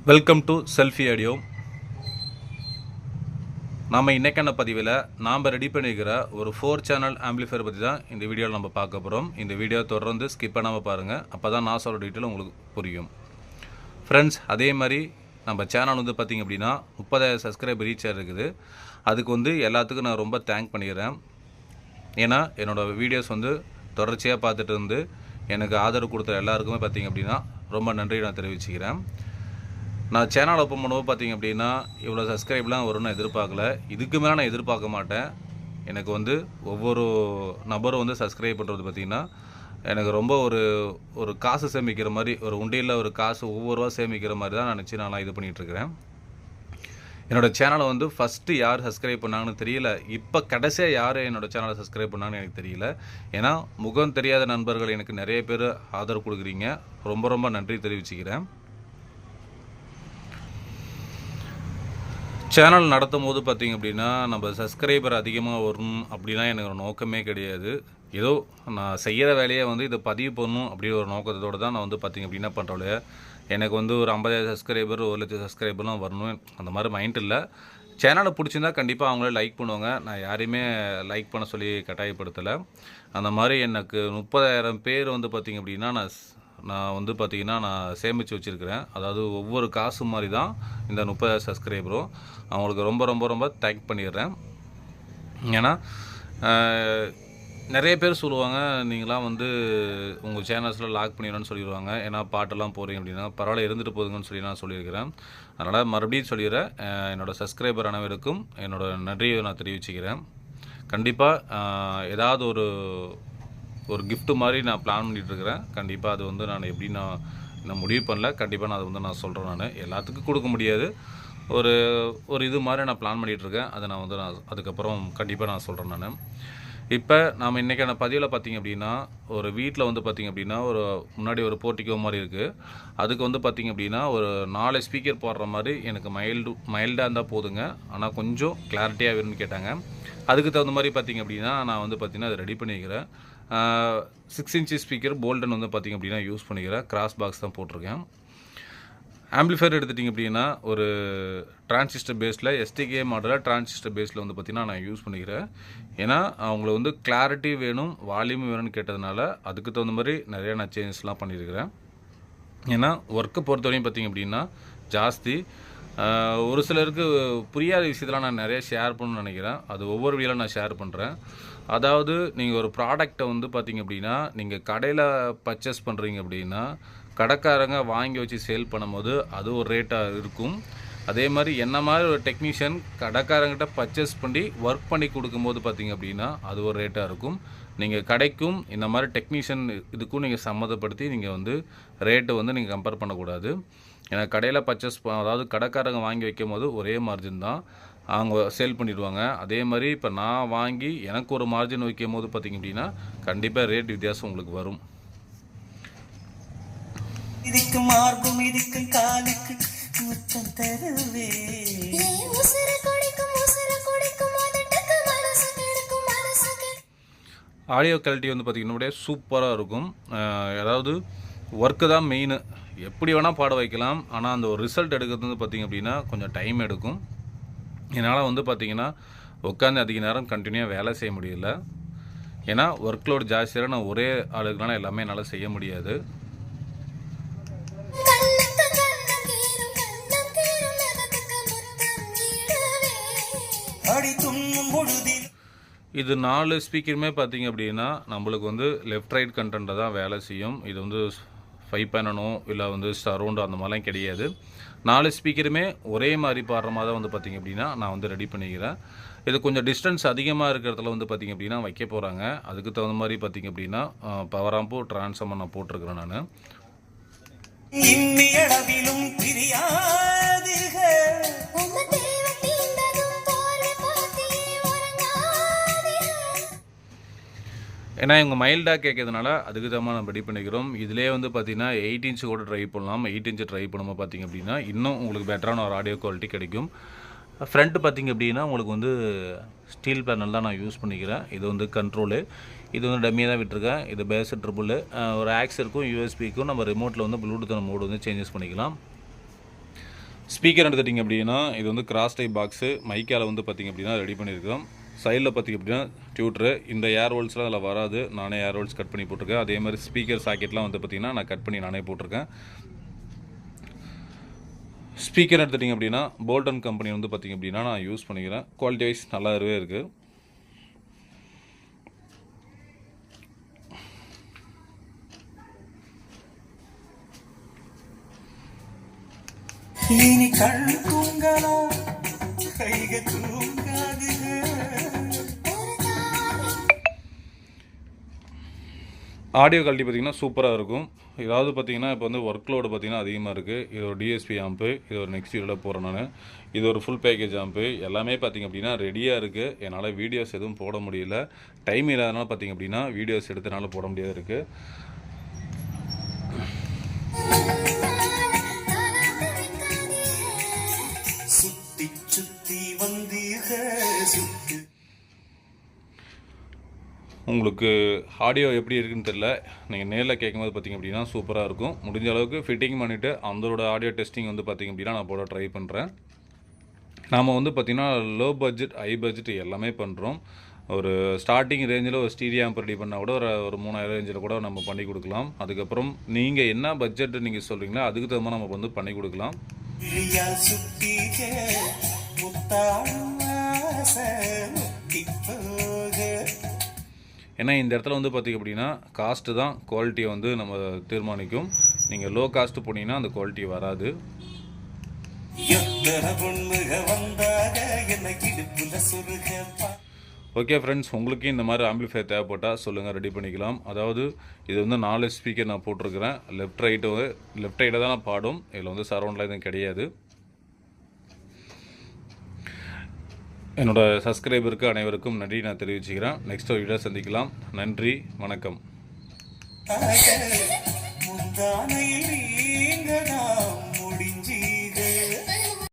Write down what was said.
Welcome to selfie audio. நாம் இன்றைக்கான பதிவில் நாம் ரெடி பண்ணிக்கிற ஒரு 4 சேனல் ஆம்பிளிஃபையர் பற்றி தான் இந்த வீடியோவில் நம்ம பார்க்க போகிறோம். இந்த வீடியோ தொடர்ந்து ஸ்கிப் பண்ணாமல் பாருங்கள், அப்போ தான் நான் சொல்கிற டீட்டெயில் உங்களுக்கு புரியும். ஃப்ரெண்ட்ஸ், அதே மாதிரி நம்ம சேனல் வந்து பார்த்திங்க அப்படின்னா 30,000 சப்ஸ்கிரைபர் ரீச் இருக்குது. அதுக்கு வந்து எல்லாத்துக்கும் நான் ரொம்ப தேங்க் பண்ணிக்கிறேன். ஏன்னா என்னோடய வீடியோஸ் வந்து தொடர்ச்சியாக பார்த்துட்டு இருந்து எனக்கு ஆதரவு கொடுத்த எல்லாருக்குமே பார்த்திங்க அப்படின்னா ரொம்ப நன்றி நான் தெரிவிச்சுக்கிறேன். நான் சேனல் ஓப்பன் பண்ணும்போது பார்த்திங்க அப்படின்னா இவ்வளோ சப்ஸ்கிரைப்லாம் வரும்னு எதிர்பார்க்கல. இதுக்கு மேலே நான் எதிர்பார்க்க மாட்டேன். எனக்கு வந்து ஒவ்வொரு நபரும் வந்து சப்ஸ்கிரைப் பண்ணுறது பார்த்திங்கன்னா எனக்கு ரொம்ப ஒரு காசு சேமிக்கிற மாதிரி, ஒரு உண்டியில் ஒரு காசு ஒவ்வொரு ரூபா சேமிக்கிற மாதிரி தான் நான் நினச்சி நான் இது பண்ணிகிட்ருக்கிறேன். என்னோடய சேனலை வந்து ஃபஸ்ட்டு யார் சப்ஸ்கிரைப் பண்ணாங்கன்னு தெரியல. இப்போ கடைசியாக யார் என்னோடய சேனலை சப்ஸ்கிரைப் பண்ணாங்கன்னு எனக்கு தெரியல. ஏன்னா முகம் தெரியாத நண்பர்கள் எனக்கு நிறைய பேர் ஆதரவு கொடுக்குறீங்க. ரொம்ப ரொம்ப நன்றி தெரிவிச்சுக்கிறேன். சேனல் நடத்தும் போது பார்த்திங்க அப்படின்னா நம்ம சப்ஸ்கிரைபர் அதிகமாக வரும் அப்படிலாம் எனக்கு ஒரு நோக்கமே கிடையாது. ஏதோ நான் செய்கிற வேலையை வந்து இதை பதிவு பண்ணணும் அப்படின்ற ஒரு நோக்கத்தோடு தான் நான் வந்து பார்த்திங்க அப்படின்னா பண்ணுறோம். எனக்கு வந்து ஒரு 50,000 சப்ஸ்கிரைபர் 1,00,000 சப்ஸ்கிரைபர்லாம் வரணும் அந்த மாதிரி மைண்ட் இல்லை. சேனலை பிடிச்சிருந்தா கண்டிப்பாக அவங்களே லைக் பண்ணுவாங்க. நான் யாரையுமே லைக் பண்ண சொல்லி கட்டாயப்படுத்தலை. அந்த மாதிரி எனக்கு 30,000 பேர் வந்து பார்த்திங்க அப்படின்னா நான் வந்து பார்த்திங்கன்னா நான் சேமித்து வச்சுருக்கிறேன். அதாவது ஒவ்வொரு காசு மாதிரி தான் இந்த 30,000 சப்ஸ்கிரைபரும். அவங்களுக்கு ரொம்ப ரொம்ப ரொம்ப தேங்க் பண்ணிடுறேன். ஏன்னா நிறைய பேர் சொல்லுவாங்க, நீங்களாம் வந்து உங்கள் சேனல்ஸில் லாக் பண்ணிடணும்னு சொல்லிடுவாங்க. ஏன்னா பாட்டெல்லாம் போகிறீங்க அப்படின்னா பரவாயில்ல இருந்துட்டு போதுங்கன்னு சொல்லி நான் சொல்லியிருக்கிறேன். அதனால் மறுபடியும் சொல்லிடுறேன், என்னோடய சப்ஸ்கிரைபர் அனைவருக்கும் என்னோடய நன்றியை நான் தெரிவிச்சுக்கிறேன். கண்டிப்பாக ஏதாவது ஒரு கிஃப்ட்டு மாதிரி நான் பிளான் பண்ணிகிட்ருக்கிறேன். கண்டிப்பாக அது வந்து நான் எப்படி நான் முடிவு பண்ணல. கண்டிப்பாக நான் அது வந்து நான் சொல்கிறேன். நான் எல்லாத்துக்கும் கொடுக்க முடியாது. ஒரு இது மாதிரி நான் பிளான் பண்ணிகிட்ருக்கேன். அதை நான் வந்து அதுக்கப்புறம் கண்டிப்பாக நான் சொல்கிறேன். நான் இப்போ நாம் இன்றைக்கான பதிவில் பார்த்திங்க அப்படின்னா ஒரு வீட்டில் வந்து பார்த்திங்க அப்படின்னா முன்னாடி ஒரு போர்ட்டிக்கோ மாதிரி இருக்குது. அதுக்கு வந்து பார்த்திங்க அப்படின்னா ஒரு 4 ஸ்பீக்கர் போடுற மாதிரி எனக்கு மைல்டாக இருந்தால் போதுங்க, ஆனால் கொஞ்சம் கிளாரிட்டியாக வேணும்னு கேட்டாங்க. அதுக்கு தகுந்த மாதிரி பார்த்திங்க அப்படின்னா நான் வந்து பார்த்திங்கன்னா அதை ரெடி பண்ணிக்கிறேன். 6 இன்ச்சு ஸ்பீக்கர் போல்டன் வந்து பார்த்திங்க அப்படின்னா யூஸ் பண்ணிக்கிறேன். கிராஸ் பாக்ஸ் தான் போட்டிருக்கேன். ஆம்பிளிஃபையர் எடுத்துட்டிங்க அப்படின்னா ஒரு டிரான்சிஸ்டர் பேஸில் எஸ்டிகே மாடலில் டிரான்சிஸ்டர் பேஸில் வந்து பார்த்திங்கன்னா நான் யூஸ் பண்ணிக்கிறேன். ஏன்னா அவங்கள வந்து கிளாரிட்டி வேணும், வால்யூம் வேணும்னு கேட்டதுனால அதுக்கு தகுந்த மாதிரி நிறையா நான் சேஞ்சஸ்லாம் பண்ணியிருக்கிறேன். ஏன்னா ஒர்க்கை பொறுத்தவரையும் பார்த்திங்க அப்படின்னா ஜாஸ்தி ஒரு சிலருக்கு புரியாத விஷயத்தெலாம் நான் நிறைய ஷேர் பண்ணணும்னு நினைக்கிறேன். அது ஒவ்வொரு வீடியோவில் நான் ஷேர் பண்ணுறேன். அதாவது நீங்கள் ஒரு ப்ராடக்டை வந்து பார்த்திங்க அப்படின்னா நீங்கள் கடையில் பர்ச்சேஸ் பண்ணுறீங்க அப்படின்னா கடைக்காரங்க வாங்கி வச்சு சேல் பண்ணும்போது அது ஒரு ரேட்டாக இருக்கும். அதே மாதிரி என்ன மாதிரி ஒரு டெக்னீஷியன் கடைக்காரங்கிட்ட பர்ச்சேஸ் பண்ணி ஒர்க் பண்ணி கொடுக்கும்போது பார்த்திங்க அப்படின்னா அது ஒரு ரேட்டாக இருக்கும். நீங்கள் கடைக்கும் இந்த மாதிரி டெக்னீஷியன் இதுக்கும் நீங்கள் சம்மந்தப்படுத்தி நீங்கள் வந்து ரேட்டை வந்து நீங்கள் கம்பேர் பண்ணக்கூடாது. ஏன்னா கடையில் அதாவது கடைக்காரங்க வாங்கி வைக்கும் போது ஒரே மார்ஜின் தான் அவங்க சேல் பண்ணிடுவாங்க. அதே மாதிரி இப்போ நான் வாங்கி எனக்கு ஒரு மார்ஜின் வைக்கும் போது பார்த்திங்க அப்படின்னா கண்டிப்பாக ரேட் வித்தியாசம் உங்களுக்கு வரும். இதுக்கு மார்பும் இதுக்கு காலுக்கு முத்தம் தருவே ஆடியோ குவாலிட்டி வந்து பார்த்திங்கன்னா சூப்பராக இருக்கும். அதாவது ஒர்க்கு தான் மெயின். எப்படி வேணால் பாட வைக்கலாம், ஆனால் அந்த ஒரு ரிசல்ட் எடுக்கிறது வந்து பார்த்திங்க அப்படின்னா கொஞ்சம் டைம் எடுக்கும். என்னால் வந்து பார்த்திங்கன்னா உட்காந்து அதிக நேரம் கண்டினியூவாக வேலை செய்ய முடியல. ஏன்னா ஒர்க் லோடு ஜாஸ்தியாக நான் ஒரே ஆளுக்குனால எல்லாமே என்னால் செய்ய முடியாது. இது 4 ஸ்பீக்கருமே பார்த்திங்க அப்படின்னா நம்மளுக்கு வந்து லெஃப்ட் ரைட் கண்டென்ட்டை தான் வேலை செய்யும். இது வந்து 5 பண்ணணும் இல்லை வந்து சரௌண்டு அந்த மாதிரிலாம் கிடையாது. 4 ஸ்பீக்கருமே ஒரே மாதிரி பாடுற மாதிரி தான் வந்து பார்த்திங்க அப்படின்னா நான் வந்து ரெடி பண்ணிக்கிறேன். இது கொஞ்சம் டிஸ்டன்ஸ் அதிகமாக இருக்கிறதுல வந்து பார்த்திங்க அப்படின்னா வைக்க போகிறாங்க. அதுக்கு தகுந்த மாதிரி பார்த்திங்க அப்படின்னா பவர் ஆம்பு டிரான்ஸ்ஃபார்மர் நான் போட்டிருக்கிறேன். நான் ஏன்னா இவங்க மைல்டாக கேட்கறதுனால அதுக்கு தான் நம்ம ரெடி பண்ணிக்கிறோம். இதிலே வந்து பார்த்திங்கன்னா 8 இன்ச்சு கூட ட்ரை பண்ணலாம். 8 இன்ச்சு ட்ரை பண்ணும்போது பார்த்திங்க அப்படின்னா இன்னும் உங்களுக்கு பெட்டரான ஒரு ஆடியோ குவாலிட்டி கிடைக்கும். ஃப்ரண்ட்டு பார்த்திங்க அப்படின்னா உங்களுக்கு வந்து ஸ்டீல் பேனல் தான் நான் யூஸ் பண்ணிக்கிறேன். இது வந்து கண்ட்ரோலு, இது வந்து டம்மியாக தான் விட்டுருக்கேன். இது பேஸ் ட்ரிபிள், ஒரு ஆக்ஸ் இருக்கும், யூஎஸ்பிக்கும் நம்ம ரிமோட்டில் வந்து ப்ளூடூத் மோடு வந்து சேஞ்சஸ் பண்ணிக்கலாம். ஸ்பீக்கர் எடுத்துட்டிங்க அப்படின்னா இது வந்து கிராஸ் டைப் பாக்ஸு மைக்கால் வந்து பார்த்திங்க அப்படின்னா ரெடி பண்ணியிருக்கோம். சைடில் பார்த்திங்க அப்படின்னா டியூட்ரு, இந்த ஏர் ஹோல்ஸ்லாம் அதில் வராது, நானே ஏர் ஹோல்ஸ் கட் பண்ணி போட்டிருக்கேன். அதே மாதிரி ஸ்பீக்கர் சாக்கெட்லாம் வந்து பார்த்திங்கன்னா நான் கட் பண்ணி நானே போட்டிருக்கேன். ஸ்பீக்கர் எடுத்துட்டிங்க அப்படின்னா போல்டன் கம்பெனி வந்து பார்த்திங்க அப்படின்னா நான் யூஸ் பண்ணிக்கிறேன். குவாலிட்டி வைஸ் நல்லாவே இருக்குது. இனி கண் தூங்கலாம் கைகள் தூங்காது. ஆடியோ குவாலிட்டி பார்த்திங்கன்னா சூப்பராக இருக்கும். ஏதாவது பார்த்திங்கன்னா இப்போ வந்து ஒர்க் லோடு பார்த்திங்கன்னா அதிகமாக இருக்குது. இது ஒரு டிஎஸ்பி ஆம்பு, இது ஒரு நெக்ஸ்ட் வீடியோவில் போகிறேன் நான். இது ஒரு ஃபுல் பேக்கேஜ் ஆம்பு. எல்லாமே பார்த்திங்க அப்படின்னா ரெடியாக இருக்குது. என்னால் வீடியோஸ் எதுவும் போட முடியல, டைம் இல்லாதனால பார்த்திங்க அப்படின்னா வீடியோஸ் எடுத்தனால போட முடியாது இருக்குது. சுத்தி சுத்தி வந்தீக சுத்து. உங்களுக்கு ஆடியோ எப்படி இருக்குன்னு தெரில, நீங்கள் நேரில் கேட்கும்போது பார்த்திங்க அப்படின்னா சூப்பராக இருக்கும். முடிஞ்ச அளவுக்கு ஃபிட்டிங் பண்ணிவிட்டு அதோட ஆடியோ டெஸ்டிங் வந்து பார்த்திங்க அப்படின்னா நான் போட ட்ரை பண்ணுறேன். நாம் வந்து பார்த்திங்கன்னா லோ பட்ஜெட் ஹை பட்ஜெட் எல்லாமே பண்ணுறோம். ஒரு ஸ்டார்டிங் ரேஞ்சில் ஒரு ஸ்டீரியோ ஆம்ப் ரெடி பண்ணால் கூட ஒரு 3000 ரேஞ்சில் கூட நம்ம பண்ணி கொடுக்கலாம். அதுக்கப்புறம் நீங்கள் என்ன பட்ஜெட் நீங்கள் சொல்கிறீங்களோ அதுக்கு தகுந்த நம்ம வந்து பண்ணி கொடுக்கலாம். சுத்தீக முத்தாடும் ஆசை முத்தி போக. ஏன்னா இந்த இடத்துல வந்து பார்த்திங்க அப்படின்னா காஸ்ட்டு தான் குவாலிட்டியை வந்து நம்ம தீர்மானிக்கும். நீங்கள் லோ காஸ்ட்டு போனீங்கன்னா அந்த குவாலிட்டி வராது. எத்தனை பொண்ணுக வந்தாக என்ன இடுப்புல சொருகப்பா. ஓகே ஃப்ரெண்ட்ஸ், உங்களுக்கு இந்த மாதிரி ஆம்பிளிஃபையர் தேவைப்பட்டால் சொல்லுங்கள், ரெடி பண்ணிக்கலாம். அதாவது இது வந்து 4 ஸ்பீக்கர் நான் போட்டிருக்கிறேன். லெஃப்ட் ரைட்டை தான் நான் பாடும். இதில் வந்து சரௌண்டில் எதுவும் கிடையாது. என்னோடய சப்ஸ்கிரைபருக்கு அனைவருக்கும் நன்றி நான் தெரிவிச்சுக்கிறேன். நெக்ஸ்ட் ஒரு வீடியோ சந்திக்கலாம். நன்றி, வணக்கம். முந்தானையில்